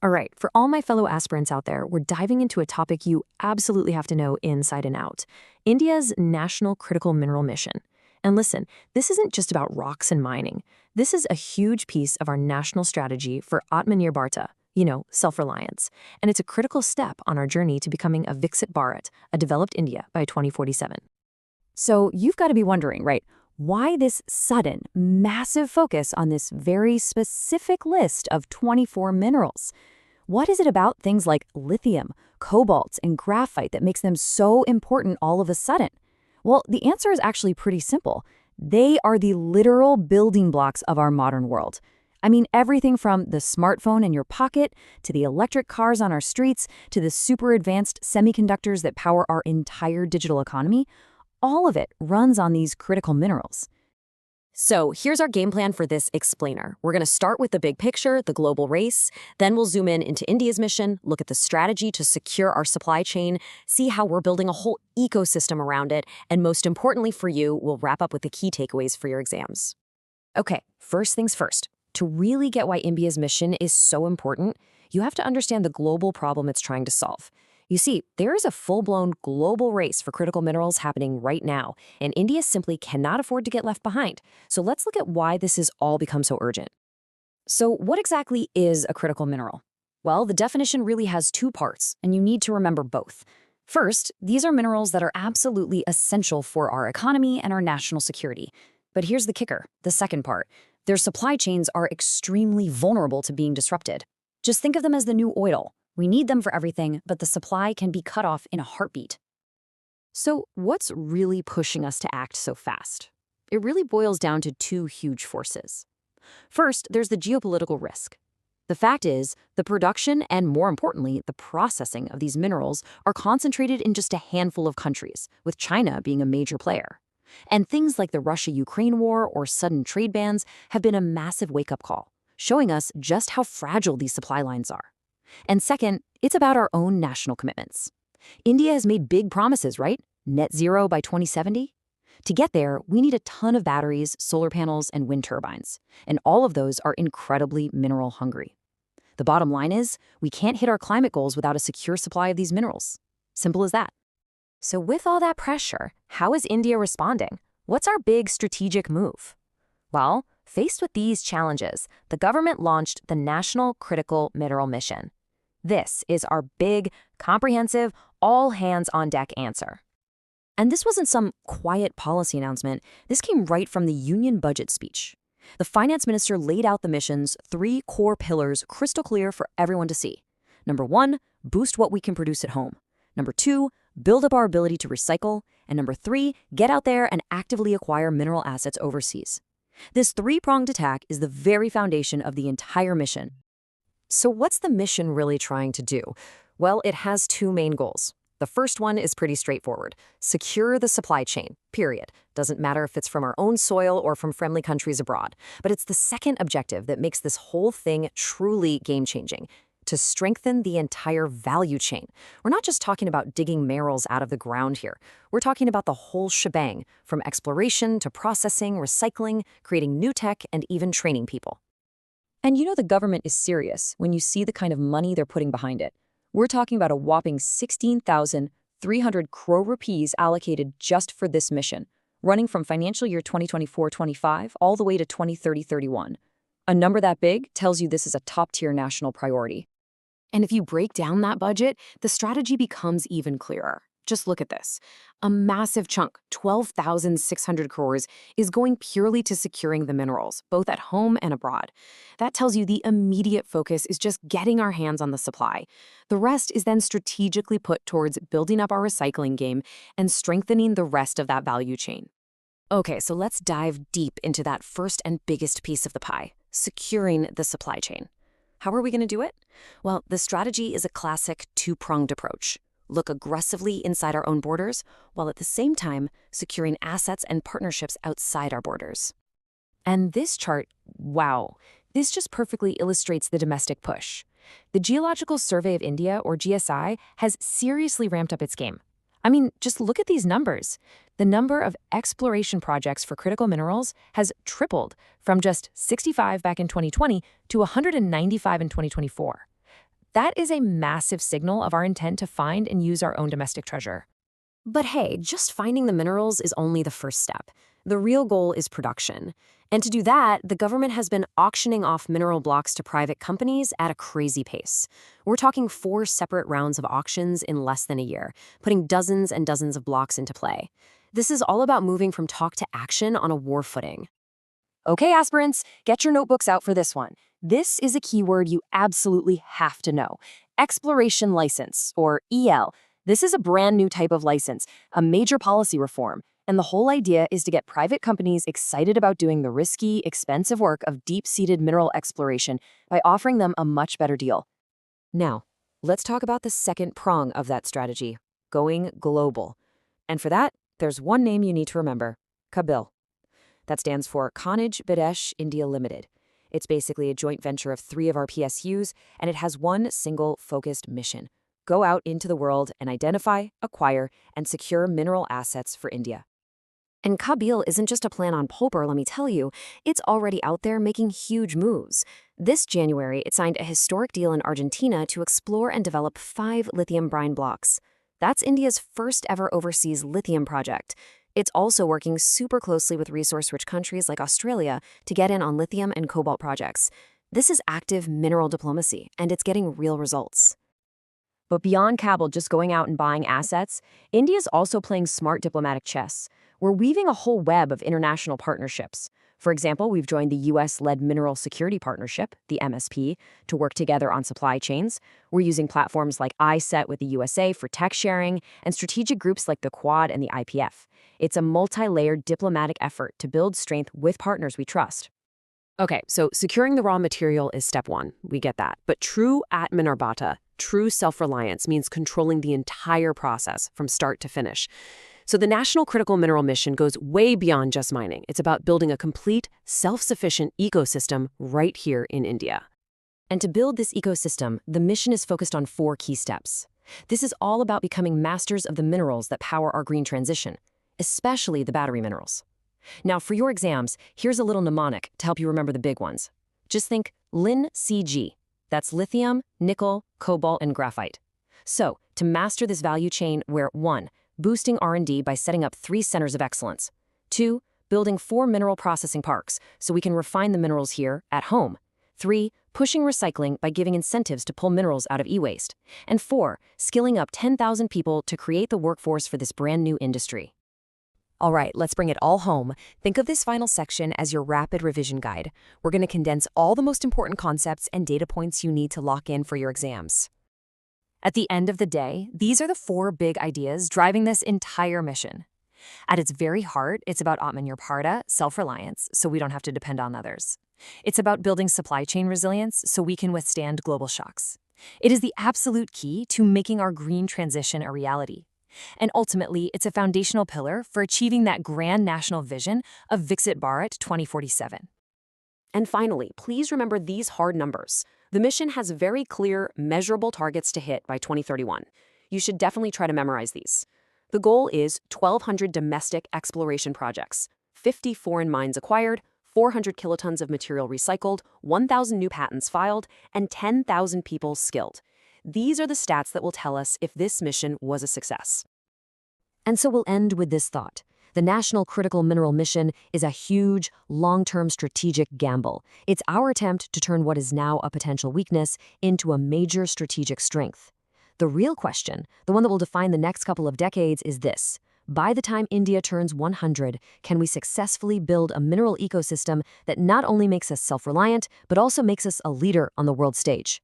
All right, for all my fellow aspirants out there, we're diving into a topic you absolutely have to know inside and out: India's National Critical Mineral Mission. And listen, this isn't just about rocks and mining. This is a huge piece of our national strategy for Atmanirbharta, self-reliance. And it's a critical step on our journey to becoming a Viksit Bharat, a developed India, by 2047. So you've got to be wondering, right, why this sudden, massive focus on this very specific list of 24 minerals? What is it about things like lithium, cobalt, and graphite that makes them so important all of a sudden? Well, the answer is actually pretty simple. They are the literal building blocks of our modern world. I mean, everything from the smartphone in your pocket, to the electric cars on our streets, to the super advanced semiconductors that power our entire digital economy, all of it runs on these critical minerals. So here's our game plan for this explainer. We're going to start with the big picture, the global race. Then we'll zoom in into India's mission, look at the strategy to secure our supply chain, see how we're building a whole ecosystem around it, and most importantly for you, we'll wrap up with the key takeaways for your exams. Okay, first things first. To really get why India's mission is so important, you have to understand the global problem it's trying to solve. You see, there is a full-blown global race for critical minerals happening right now, and India simply cannot afford to get left behind. So let's look at why this has all become so urgent. So what exactly is a critical mineral? Well, the definition really has two parts, and you need to remember both. First, these are minerals that are absolutely essential for our economy and our national security. But here's the kicker, the second part. Their supply chains are extremely vulnerable to being disrupted. Just think of them as the new oil. We need them for everything, but the supply can be cut off in a heartbeat. So what's really pushing us to act so fast? It really boils down to two huge forces. First, there's the geopolitical risk. The fact is, the production and, more importantly, the processing of these minerals are concentrated in just a handful of countries, with China being a major player. And things like the Russia-Ukraine war or sudden trade bans have been a massive wake-up call, showing us just how fragile these supply lines are. And second, it's about our own national commitments. India has made big promises, right? Net zero by 2070? To get there, we need a ton of batteries, solar panels, and wind turbines. And all of those are incredibly mineral hungry. The bottom line is, we can't hit our climate goals without a secure supply of these minerals. Simple as that. So with all that pressure, how is India responding? What's our big strategic move? Well, faced with these challenges, the government launched the National Critical Mineral Mission. This is our big, comprehensive, all-hands-on-deck answer. And this wasn't some quiet policy announcement. This came right from the Union budget speech. The finance minister laid out the mission's three core pillars crystal clear for everyone to see. Number one, boost what we can produce at home. Number two, build up our ability to recycle. And number three, get out there and actively acquire mineral assets overseas. This three-pronged attack is the very foundation of the entire mission. So what's the mission really trying to do? Well, it has two main goals. The first one is pretty straightforward. Secure the supply chain, period. Doesn't matter if it's from our own soil or from friendly countries abroad. But it's the second objective that makes this whole thing truly game-changing: to strengthen the entire value chain. We're not just talking about digging minerals out of the ground here. We're talking about the whole shebang, from exploration to processing, recycling, creating new tech, and even training people. And you know the government is serious when you see the kind of money they're putting behind it. We're talking about a whopping 16,300 crore rupees allocated just for this mission, running from financial year 2024-25 all the way to 2030-31. A number that big tells you this is a top-tier national priority. And if you break down that budget, the strategy becomes even clearer. Just look at this. A massive chunk, 12,600 crores, is going purely to securing the minerals, both at home and abroad. That tells you the immediate focus is just getting our hands on the supply. The rest is then strategically put towards building up our recycling game and strengthening the rest of that value chain. Okay, so let's dive deep into that first and biggest piece of the pie: securing the supply chain. How are we going to do it? Well, the strategy is a classic two-pronged approach. Look aggressively inside our own borders, while at the same time securing assets and partnerships outside our borders. And this chart, wow, this just perfectly illustrates the domestic push. The Geological Survey of India, or GSI, has seriously ramped up its game. I mean, just look at these numbers. The number of exploration projects for critical minerals has tripled from just 65 back in 2020 to 195 in 2024. That is a massive signal of our intent to find and use our own domestic treasure. But hey, just finding the minerals is only the first step. The real goal is production. And to do that, the government has been auctioning off mineral blocks to private companies at a crazy pace. We're talking 4 separate rounds of auctions in less than a year, putting dozens and dozens of blocks into play. This is all about moving from talk to action on a war footing. Okay, aspirants, get your notebooks out for this one. This is a keyword you absolutely have to know. Exploration license, or EL. This is a brand new type of license, a major policy reform. And the whole idea is to get private companies excited about doing the risky, expensive work of deep-seated mineral exploration by offering them a much better deal. Now, let's talk about the second prong of that strategy, going global. And for that, there's one name you need to remember, KABIL. That stands for Khanaj Bidesh India Limited. It's basically a joint venture of 3 of our PSUs, and it has one single focused mission: go out into the world and identify, acquire, and secure mineral assets for India. And KABIL isn't just a plan on paper, let me tell you. It's already out there making huge moves. This January, it signed a historic deal in Argentina to explore and develop 5 lithium brine blocks. That's India's first ever overseas lithium project. It's also working super closely with resource-rich countries like Australia to get in on lithium and cobalt projects. This is active mineral diplomacy, and it's getting real results. But beyond KABIL just going out and buying assets, India's also playing smart diplomatic chess. We're weaving a whole web of international partnerships. For example, we've joined the U.S.-led Mineral Security Partnership, the MSP, to work together on supply chains. We're using platforms like ISET with the USA for tech sharing, and strategic groups like the Quad and the IPF. It's a multi-layered diplomatic effort to build strength with partners we trust. Okay, so securing the raw material is step 1. We get that. But true Atmanirbhata, true self-reliance, means controlling the entire process from start to finish. So the National Critical Mineral Mission goes way beyond just mining. It's about building a complete, self-sufficient ecosystem right here in India. And to build this ecosystem, the mission is focused on 4 key steps. This is all about becoming masters of the minerals that power our green transition, especially the battery minerals. Now, for your exams, here's a little mnemonic to help you remember the big ones. Just think LIN-CG. That's lithium, nickel, cobalt, and graphite. So, to master this value chain, we're 1. Boosting R&D by setting up 3 centers of excellence. 2. Building 4 mineral processing parks so we can refine the minerals here at home. 3. Pushing recycling by giving incentives to pull minerals out of e-waste. And 4. Skilling up 10,000 people to create the workforce for this brand new industry. All right, let's bring it all home. Think of this final section as your rapid revision guide. We're going to condense all the most important concepts and data points you need to lock in for your exams. At the end of the day, these are the 4 big ideas driving this entire mission. At its very heart, it's about Atmanirbhata, self-reliance, so we don't have to depend on others. It's about building supply chain resilience so we can withstand global shocks. It is the absolute key to making our green transition a reality. And ultimately, it's a foundational pillar for achieving that grand national vision of Viksit Bharat 2047. And finally, please remember these hard numbers. The mission has very clear, measurable targets to hit by 2031. You should definitely try to memorize these. The goal is 1,200 domestic exploration projects, 50 foreign mines acquired, 400 kilotons of material recycled, 1,000 new patents filed, and 10,000 people skilled. These are the stats that will tell us if this mission was a success. And so we'll end with this thought. The National Critical Mineral Mission is a huge, long-term strategic gamble. It's our attempt to turn what is now a potential weakness into a major strategic strength. The real question, the one that will define the next couple of decades, is this. By the time India turns 100, can we successfully build a mineral ecosystem that not only makes us self-reliant, but also makes us a leader on the world stage?